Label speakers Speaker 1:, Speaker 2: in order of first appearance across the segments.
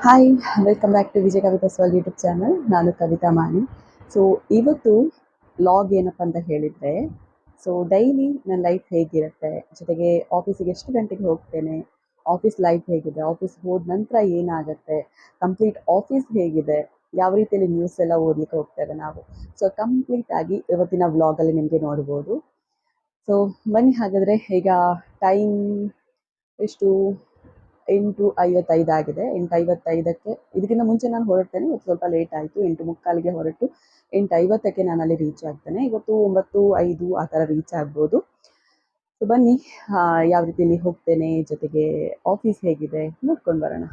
Speaker 1: Hi, welcome back to vjkavithasworld YouTube channel. ನಾನು Kavitha Mani. So ಇವತ್ತು vlog ಏನಪ್ಪ ಅಂತ ಹೇಳಿದರೆ, ಸೊ ಡೈಲಿ ನನ್ನ ಲೈಫ್ ಹೇಗಿರುತ್ತೆ, ಜೊತೆಗೆ ಆಫೀಸಿಗೆ ಎಷ್ಟು ಗಂಟೆಗೆ ಹೋಗ್ತೇನೆ, ಆಫೀಸ್ ಲೈಫ್ ಹೇಗಿದೆ, ಆಫೀಸ್ ಹೋದ ನಂತರ ಏನಾಗುತ್ತೆ, ಕಂಪ್ಲೀಟ್ ಆಫೀಸ್ ಹೇಗಿದೆ, ಯಾವ ರೀತಿಯಲ್ಲಿ ನ್ಯೂಸ್ ಎಲ್ಲ ಓದಲಿಕ್ಕೆ ಹೋಗ್ತೇವೆ ನಾವು. ಸೊ ಕಂಪ್ಲೀಟಾಗಿ ಇವತ್ತಿನ ವ್ಲಾಗಲ್ಲಿ ನಿಮಗೆ ನೋಡ್ಬೋದು. ಸೊ ಬನ್ನಿ ಹಾಗಾದರೆ. ಈಗ ಟೈಮ್ ಎಷ್ಟು 8:55 ಆಗಿದೆ. 8:55ಕ್ಕೆ ಇದಕ್ಕಿಂತ ಮುಂಚೆ ನಾನು ಹೊರಡ್ತೇನೆ. ಇವತ್ತು ಸ್ವಲ್ಪ ಲೇಟ್ ಆಯಿತು. 8:45ಗೆ ಹೊರಟು 8:50ಕ್ಕೆ ನಾನು ಅಲ್ಲಿ ರೀಚ್ ಆಗ್ತೇನೆ. ಇವತ್ತು 9:05 ಆ ಥರ ರೀಚ್ ಆಗ್ಬೋದು. ಸೊ ಬನ್ನಿ, ಯಾವ ರೀತಿಯಲ್ಲಿ ಹೋಗ್ತೇನೆ, ಜೊತೆಗೆ ಆಫೀಸ್ ಹೇಗಿದೆ ನೋಡ್ಕೊಂಡು ಬರೋಣ.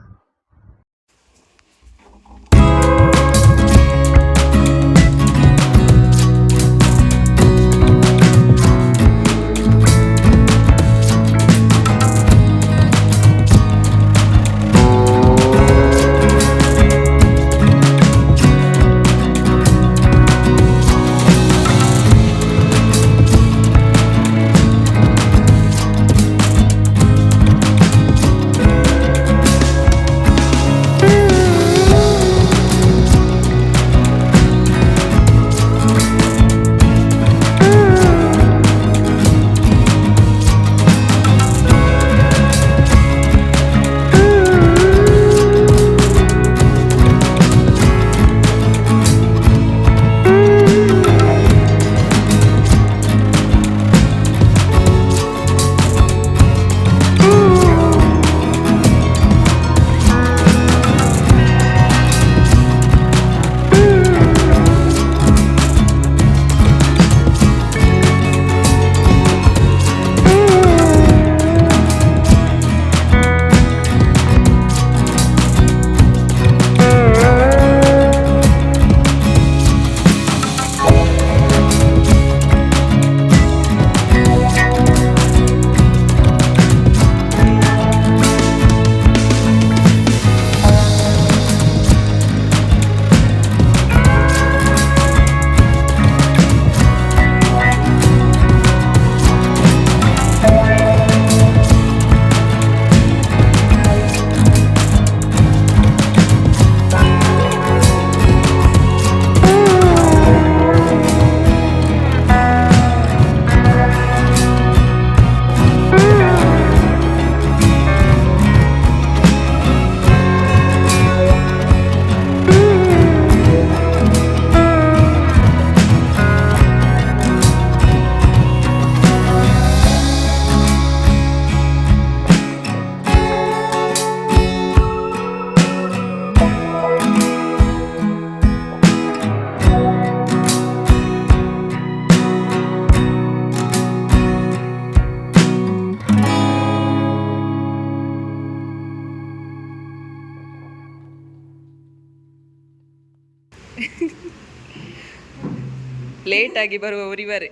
Speaker 1: ಲೇಟ್ ಆಗಿ ಬರುವವರಿವರೇ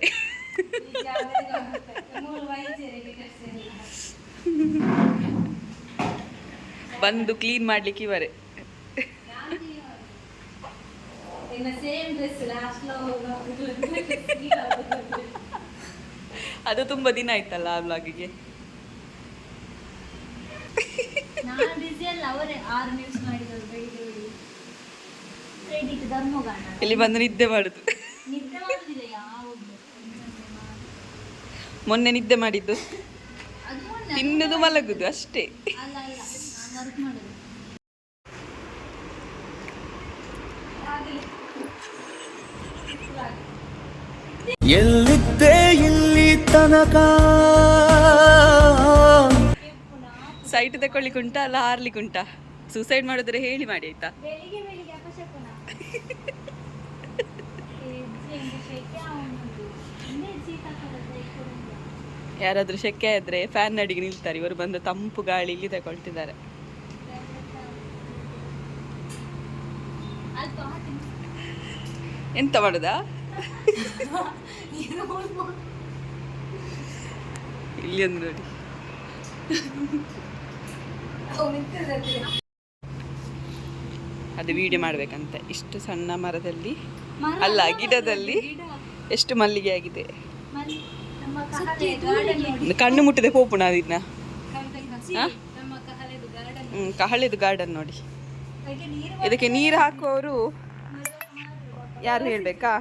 Speaker 1: ಬಂದು ಕ್ಲೀನ್ ಮಾಡ್ಲಿಕ್ಕೆ ಇವರೇ. ಅದು ತುಂಬಾ ದಿನ ಆಯ್ತಲ್ಲ ಆ ಬ್ಲಾಗಿಗೆ. ಇಲ್ಲಿ ಬಂದು ನಿದ್ದೆ ಮಾಡುದು. ಮೊನ್ನೆ ನಿದ್ದೆ ಮಾಡಿದ್ದು, ತಿನ್ನುದು ಮಲಗುದು ಅಷ್ಟೇ.
Speaker 2: ಎಲ್ಲಿದ್ದೆ ಇಲ್ಲಿ ತನಕ
Speaker 1: ಸೈಟ್ ತಕೊಳ್ಳಿಕ್ಕೆ ಉಂಟಾ ಅಲ್ಲ ಹಾರ್ಲಿಕ್ಕೆ ಉಂಟಾ? ಸೂಸೈಡ್ ಮಾಡಿದ್ರೆ ಹೇಳಿ ಮಾಡಿ ಆಯ್ತಾ? ಯಾರಾದ್ರೂ ಶೆಕೆ ಆದ್ರೆ ಫ್ಯಾನ್ ಅಡಿಗೆ ನಿಲ್ತಾರೆ. ಇವರು ಬಂದು ತಂಪು ಗಾಳಿ ಇಲ್ಲಿ ತಗೊಳ್ತಿದ್ದಾರೆ. ಎಂತ ಮಾಡುದಾ? ಇಲ್ಲಿ ಒಂದು ನೋಡಿ. ಅದು ವಿಡಿಯೋ ಮಾಡ್ಬೇಕಂತೆ. ಇಷ್ಟು ಸಣ್ಣ ಮರದಲ್ಲಿ ಅಲ್ಲ ಗಿಡದಲ್ಲಿ ಎಷ್ಟು ಮಲ್ಲಿಗೆ ಆಗಿದೆ. ಕಣ್ಣು ಮುಟ್ಟದೆ ಪೋಪುಣ ಅದನ್ನ. ಕಹಳೆದು ಗಾರ್ಡನ್ ನೋಡಿ. ಇದಕ್ಕೆ ನೀರು ಹಾಕುವವರು ಯಾರು ಹೇಳ್ಬೇಕಾ?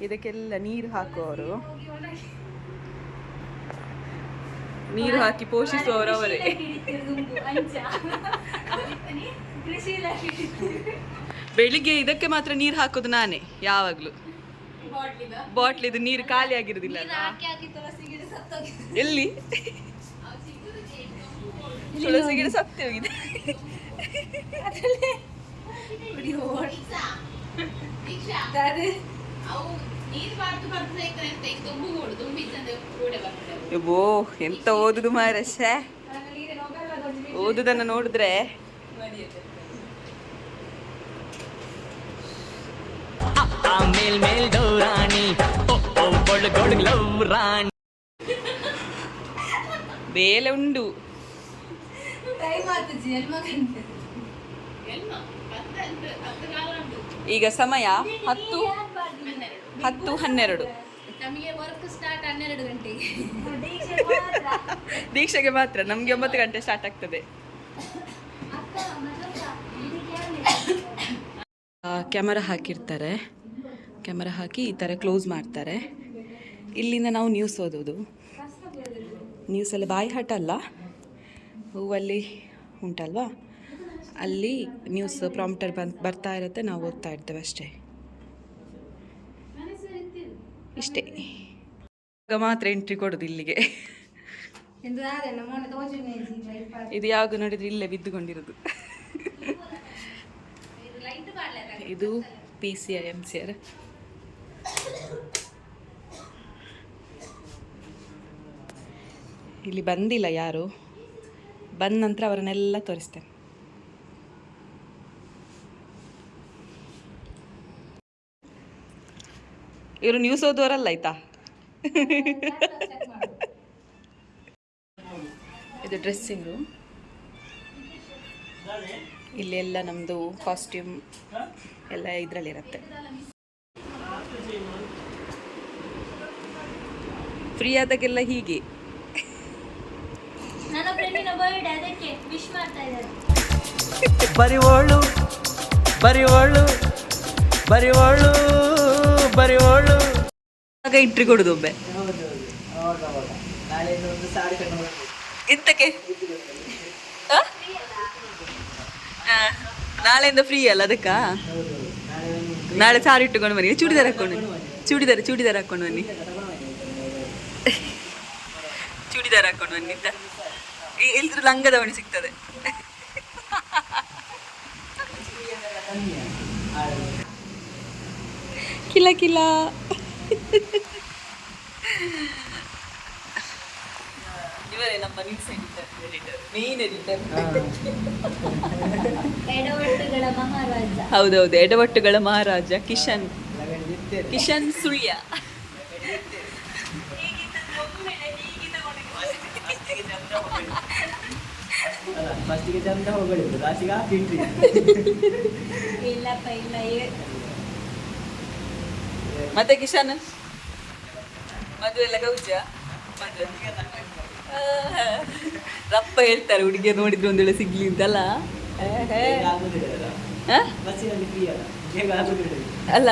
Speaker 1: ಇದಕ್ಕೆಲ್ಲ ನೀರು ಹಾಕುವವರು, ನೀರು ಹಾಕಿ ಪೋಷಿಸುವವರು ಅವರೇ. ಬೆಳಿಗ್ಗೆ ಇದಕ್ಕೆ ಮಾತ್ರ ನೀರು ಹಾಕೋದು ನಾನೇ ಯಾವಾಗ್ಲೂ. ಬಾಟ್ಲಿದು ನೀರು ಖಾಲಿ ಆಗಿರುದಿಲ್ಲ. ಎಲ್ಲಿ ತುಳಸಿ ಗಿಡ ಸತ್ತಿ ಹೋಗಿದೆ. ಓ ಎಂತ ಓದುದು ಮಾರಶ, ಓದುದನ್ನ ನೋಡಿದ್ರೆ ಬೇಲೆ ಉಂಡು. ಈಗ ಸಮಯ 10:12. ದೀಕ್ಷೆಗೆ ಮಾತ್ರ ನಮ್ಗೆ 9 ಗಂಟೆ ಸ್ಟಾರ್ಟ್ ಆಗ್ತದೆ. ಕ್ಯಾಮರಾ ಹಾಕಿರ್ತಾರೆ, ಕ್ಯಾಮರಾ ಹಾಕಿ ಈ ಥರ ಕ್ಲೋಸ್ ಮಾಡ್ತಾರೆ. ಇಲ್ಲಿಂದ ನಾವು ನ್ಯೂಸ್ ಓದೋದು. ನ್ಯೂಸಲ್ಲಿ ಬಾಯಿ ಹಠ ಅಲ್ಲ, ಹೂವಲ್ಲಿ ಉಂಟಲ್ವಾ, ಅಲ್ಲಿ ನ್ಯೂಸ್ ಪ್ರಾಂಪ್ಟರ್ ಬರ್ತಾ ಇರುತ್ತೆ, ನಾವು ಓದ್ತಾ ಇರ್ತೇವೆ ಅಷ್ಟೇ. ಇಷ್ಟೇ. ಈಗ ಮಾತ್ರ ಎಂಟ್ರಿ ಕೊಡೋದು ಇಲ್ಲಿಗೆ. ಇದು ಯಾವಾಗ ನೋಡಿದ್ರೆ ಇಲ್ಲೇ ಬಿದ್ದುಕೊಂಡಿರೋದು. ಇದು PCR MCR. ಇಲ್ಲಿ ಬಂದಿಲ್ಲ ಯಾರು, ಬಂದ ನಂತರ ಅವರನ್ನೆಲ್ಲ ತೋರಿಸ್ತೇನೆ. ಇವರು ನ್ಯೂಸ್ ಓದುವರಲ್ಲ ಆಯ್ತಾ. ಇದು ಡ್ರೆಸ್ಸಿಂಗ್ ರೂಮ್. ಇಲ್ಲಿ ಎಲ್ಲ ನಮ್ಮದು ಕಾಸ್ಟ್ಯೂಮ್ ಎಲ್ಲ ಇದರಲ್ಲಿರುತ್ತೆ. ಫ್ರೀ ಆದಾಗೆಲ್ಲ ಹೀಗೆ.
Speaker 2: ಬರಿವೋಳು ಬರಿವೋಳು ಬರಿವೋಳು ಬರಿವೋಳು
Speaker 1: ಆಗ ಎಂಟ್ರಿ ಕೊಡುದು ಒಬ್ಬೆ. ಎಂತಕ್ಕೆ? ನಾಳೆಯಿಂದ ಫ್ರೀ ಅಲ್ಲ ಅದಕ್ಕ? ನಾಳೆ ಸಾರಿ ಇಟ್ಟುಕೊಂಡು ಬನ್ನಿ. ಚೂಡಿದಾರ್ ಹಾಕೊಂಡು ಚೂಡಿದಾರ್ ಹಾಕೊಂಡು ಬನ್ನಿ. ಚೂಡಿದಾರ್ ಹಾಕೊಂಡು ಬನ್ನಿ ಅಂತ. ಎಲ್ರು ಲಂಗದವಣಿ ಸಿಗ್ತದೆ. ಕಿಲ ಕಿಲ. ಇವರೇ ನಮ್ಮ ನ್ಯೂಸ್ ಎಡಿಟರ್, ಮೇನ್ ಎಡಿಟರ್. ಹೌದೌದು, ಎಡವಟ್ಟುಗಳ ಮಹಾರಾಜ ಕಿಶನ್ ಸುಳ್ಯ. ಮತ್ತೆ ಕಿಶನ್ ಮದುವೆ ಎಲ್ಲ ಗೌಜ ರಪ್ಪ ಹೇಳ್ತಾರೆ, ಹುಡುಗಿಯರು ನೋಡಿದ್ರು ಒಂದೇಳೆ ಸಿಗ್ಲಿ ಅಂತಲ್ಲ. ಅಲ್ಲ,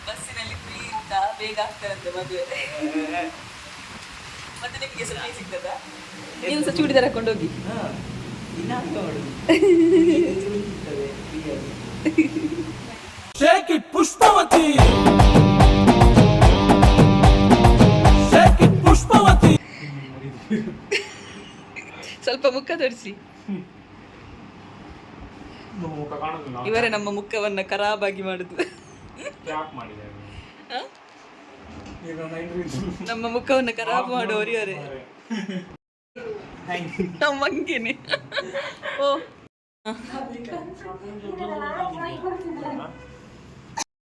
Speaker 1: ಬಸ್ಸಿನಲ್ಲಿ ಫ್ರೀ ಅಂತ ಬೇಗ ಆಗ್ತಾರಂತೆ ಮದುವೆ. ಮತ್ತೆ ನಿಮಗೆ ಸ್ವಲ್ಪ ಸಿಗ್ತದ? ನೀವು ಸಹ ಚೂಡಿದಾರ್ ಹಾಕೊಂಡು ಹೋಗಿ.
Speaker 2: ಪುಷ್ಪವತಿ
Speaker 1: ಸ್ವಲ್ಪ ಮುಖ ತೋರಿಸಿ. ಇವರೇ ನಮ್ಮ ಮುಖವನ್ನ ಖರಾಬಾಗಿ ಮಾಡುದು. ನಮ್ಮ ಮುಖವನ್ನು ಖರಾಬ್ ಮಾಡುವವರು ಇವರೇ. ನಮ್ಮಂಗೇನೆ. ಓ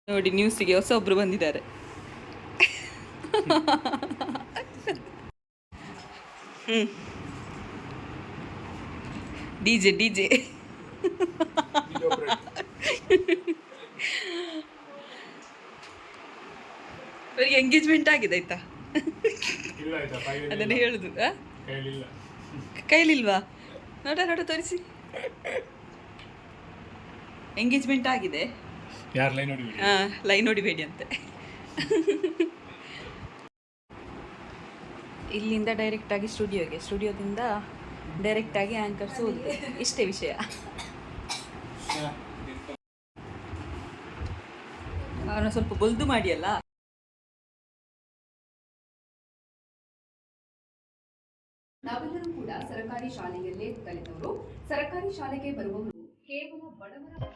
Speaker 1: ನೋಡಿ, ನ್ಯೂಸಿಗೆ ಹೊಸೊಬ್ರು ಬಂದಿದ್ದಾರೆ. ಡಿಜೆ ಅವರಿಗೆ ಎಂಗೇಜ್ಮೆಂಟ್ ಆಗಿದೆ ಆಯ್ತಾ? ಅದನ್ನ ಹೇಳುದು. ಕೈಲಿಲ್ವಾ? ನೋಡ ತೋರಿಸಿ. ಎಂಗೇಜ್ಮೆಂಟ್ ಆಗಿದೆ.
Speaker 3: ಯಾರು ಲೈನ್ ನೋಡಿ
Speaker 1: ಲೈನ್ ನೋಡಿಬೇಡಿ ಅಂತೆ. ಇಲ್ಲಿಂದ ಡೈರೆಕ್ಟಾಗಿ ಸ್ಟುಡಿಯೋದಿಂದ ಡೈರೆಕ್ಟಾಗಿ ಆ್ಯಂಕರ್ಸ್ ಹೋಗಿದೆ. ಇಷ್ಟೇ ವಿಷಯ. ಅವನು ಸ್ವಲ್ಪ ಬೊಲ್ದು ಮಾಡಿಯಲ್ಲ.
Speaker 4: ನಾವೆಲ್ಲರೂ ಕೂಡ ಸರ್ಕಾರಿ ಶಾಲೆಯಲ್ಲೇ ಕಲಿತವರು. ಸರ್ಕಾರಿ ಶಾಲೆಗೆ ಬರುವವರು ಕೇವಲ ಬಡವರ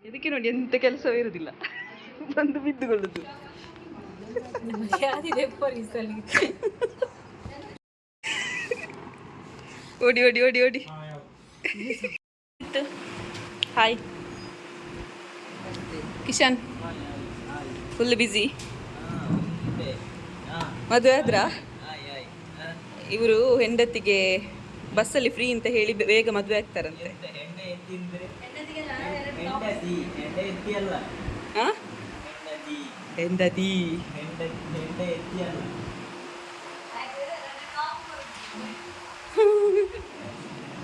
Speaker 1: ಇದಕ್ಕೆ ನೋಡಿ ಎಂತ ಕೆಲಸವೇ ಇರುವುದಿಲ್ಲ, ಬಂದು ಬಿದ್ದುಕೊಳ್ಳುದು. ಓಡಿ ಓಡಿ ಓಡಿ ಓಡಿ. Hi Kishan, full busy. ಮದುವೆ ಆದ್ರ? ಇವರು ಹೆಂಡತಿಗೆ ಬಸ್ಸಲ್ಲಿ ಫ್ರೀ ಅಂತ ಹೇಳಿ ಬೇಗ ಮದುವೆ ಆಗ್ತಾರಂತೆ. ಹೆಂಡತಿ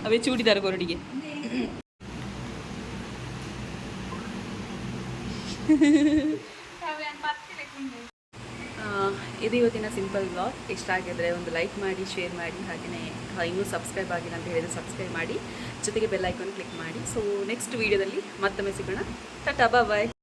Speaker 1: ಅವೇ ಚೂಡಿದಾರ ಕೊರಡಿಗೆ. ಇದು ಇವತ್ತಿನ ಸಿಂಪಲ್ ವ್ಲಾಗ್. ಇಷ್ಟ ಆಗಿದ್ರೆ ಒಂದು ಲೈಕ್ ಮಾಡಿ, ಶೇರ್ ಮಾಡಿ, ಹಾಗೆಯೇ ಇನ್ನೂ ಸಬ್ಸ್ಕ್ರೈಬ್ ಆಗಿಲ್ಲ ಅಂತ ಹೇಳಿದರೆ ಸಬ್ಸ್ಕ್ರೈಬ್ ಮಾಡಿ, ಜೊತೆಗೆ ಬೆಲ್ ಐಕಾನ್ ಕ್ಲಿಕ್ ಮಾಡಿ. ಸೊ ನೆಕ್ಸ್ಟ್ ವೀಡಿಯೋದಲ್ಲಿ ಮತ್ತೊಮ್ಮೆ ಸಿಗೋಣ. ಟಾಟಾ, ಬಾಯ್.